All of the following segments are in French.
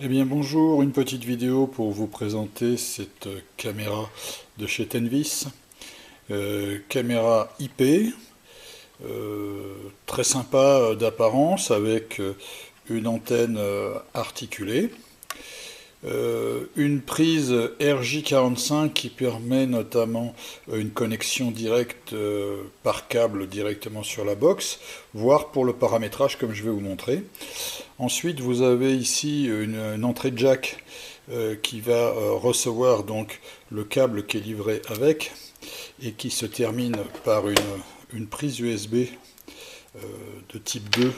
Eh bien bonjour, une petite vidéo pour vous présenter cette caméra de chez Tenvis. Caméra IP, très sympa d'apparence avec une antenne articulée. Une prise RJ45 qui permet notamment une connexion directe par câble directement sur la box, voire pour le paramétrage comme je vais vous montrer. Ensuite vous avez ici une entrée jack qui va recevoir donc le câble qui est livré avec et qui se termine par une prise USB de type 2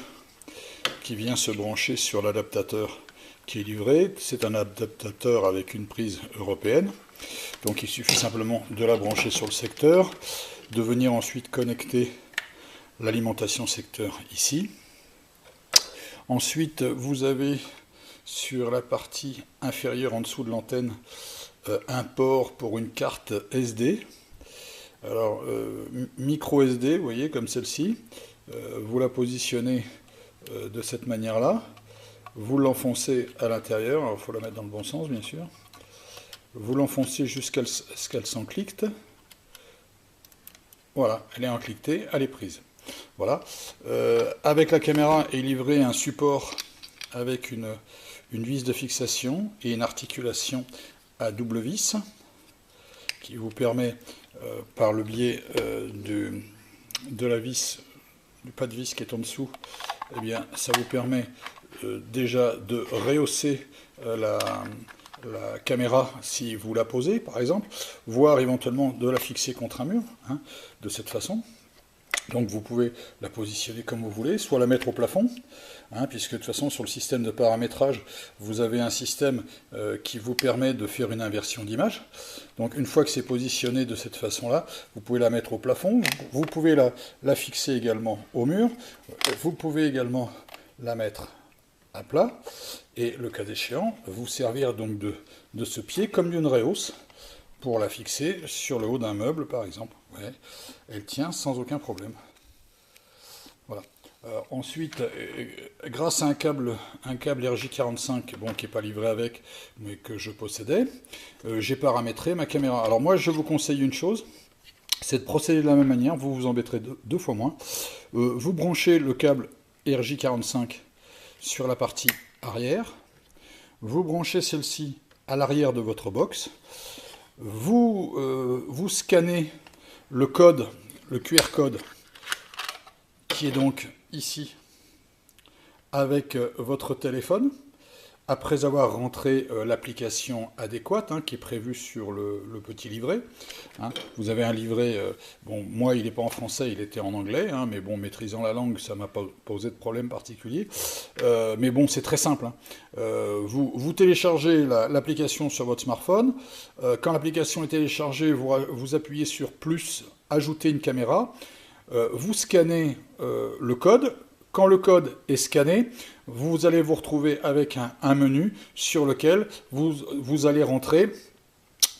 qui vient se brancher sur l'adaptateur qui est livré. C'est un adaptateur avec une prise européenne, donc il suffit simplement de la brancher sur le secteur, de venir ensuite connecter l'alimentation secteur ici. Ensuite vous avez sur la partie inférieure en dessous de l'antenne un port pour une carte SD. Alors micro SD, vous voyez, comme celle-ci, vous la positionnez de cette manière-là. Vous l'enfoncez à l'intérieur, alors il faut la mettre dans le bon sens bien sûr. Vous l'enfoncez jusqu'à ce qu'elle s'enclicte. Voilà, elle est enclictée, elle est prise. Voilà. Avec la caméra est livré un support avec une vis de fixation et une articulation à double vis qui vous permet, par le biais de la vis, du pas de vis qui est en dessous, eh bien, ça vous permet déjà de rehausser la caméra si vous la posez par exemple, voire éventuellement de la fixer contre un mur, hein, de cette façon. Donc vous pouvez la positionner comme vous voulez, soit la mettre au plafond, hein, puisque de toute façon sur le système de paramétrage, vous avez un système qui vous permet de faire une inversion d'image. Donc une fois que c'est positionné de cette façon-là, vous pouvez la mettre au plafond, vous pouvez la fixer également au mur, vous pouvez également la mettre à plat, et le cas échéant, vous servir donc de ce pied comme d'une rehausse pour la fixer sur le haut d'un meuble par exemple. Ouais, elle tient sans aucun problème. Voilà. Ensuite, grâce à un câble RJ45, bon, qui n'est pas livré avec, mais que je possédais, j'ai paramétré ma caméra. Alors moi, je vous conseille une chose, c'est de procéder de la même manière, vous vous embêterez deux fois moins. Vous branchez le câble RJ45 sur la partie arrière, vous branchez celle-ci à l'arrière de votre box, vous scannez le code, le QR code, qui est donc ici, avec votre téléphone, après avoir rentré l'application adéquate, hein, qui est prévue sur le petit livret. Hein. Vous avez un livret, bon, moi il n'est pas en français, il était en anglais, hein, mais bon, maîtrisant la langue, ça ne m'a pas posé de problème particulier. Mais bon, c'est très simple. Hein. Vous téléchargez l'application sur votre smartphone. Quand l'application est téléchargée, vous appuyez sur plus, ajouter une caméra. Vous scannez le code. Quand le code est scanné, vous allez vous retrouver avec un menu sur lequel vous allez rentrer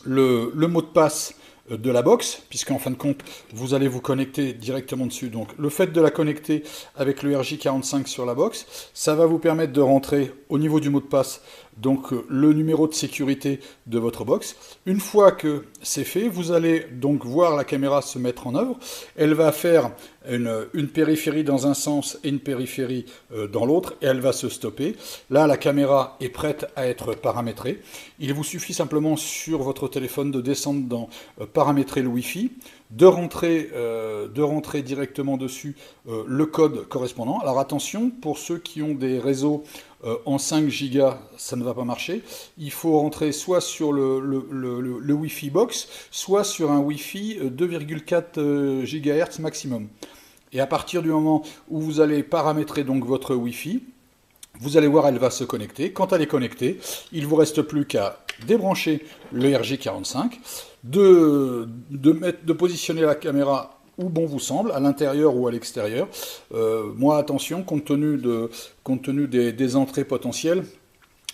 le mot de passe de la box, puisqu'en fin de compte, vous allez vous connecter directement dessus. Donc le fait de la connecter avec le RJ45 sur la box, ça va vous permettre de rentrer au niveau du mot de passe donc le numéro de sécurité de votre box. Une fois que c'est fait, vous allez donc voir la caméra se mettre en œuvre. Elle va faire une périphérie dans un sens et une périphérie dans l'autre, et elle va se stopper. Là, la caméra est prête à être paramétrée. Il vous suffit simplement sur votre téléphone de descendre dans paramétrer le Wi-Fi, de rentrer directement dessus le code correspondant. Alors attention, pour ceux qui ont des réseaux en 5 Go, ça ne va pas marcher. Il faut rentrer soit sur le Wi-Fi box, soit sur un Wi-Fi 2,4 GHz maximum. Et à partir du moment où vous allez paramétrer donc votre Wi-Fi, vous allez voir, elle va se connecter. Quand elle est connectée, il ne vous reste plus qu'à débrancher le RJ45, de positionner la caméra où bon vous semble, à l'intérieur ou à l'extérieur. Moi, attention, compte tenu des entrées potentielles,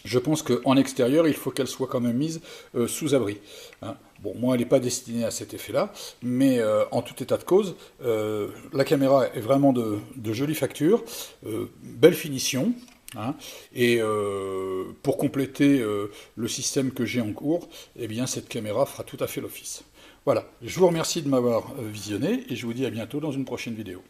je pense qu'en extérieur, il faut qu'elle soit quand même mise sous abri. Hein. Bon, moi, elle n'est pas destinée à cet effet-là, mais en tout état de cause, la caméra est vraiment de jolie facture, belle finition. hein. Et pour compléter le système que j'ai en cours, eh bien cette caméra fera tout à fait l'office. Voilà, je vous remercie de m'avoir visionné et je vous dis à bientôt dans une prochaine vidéo.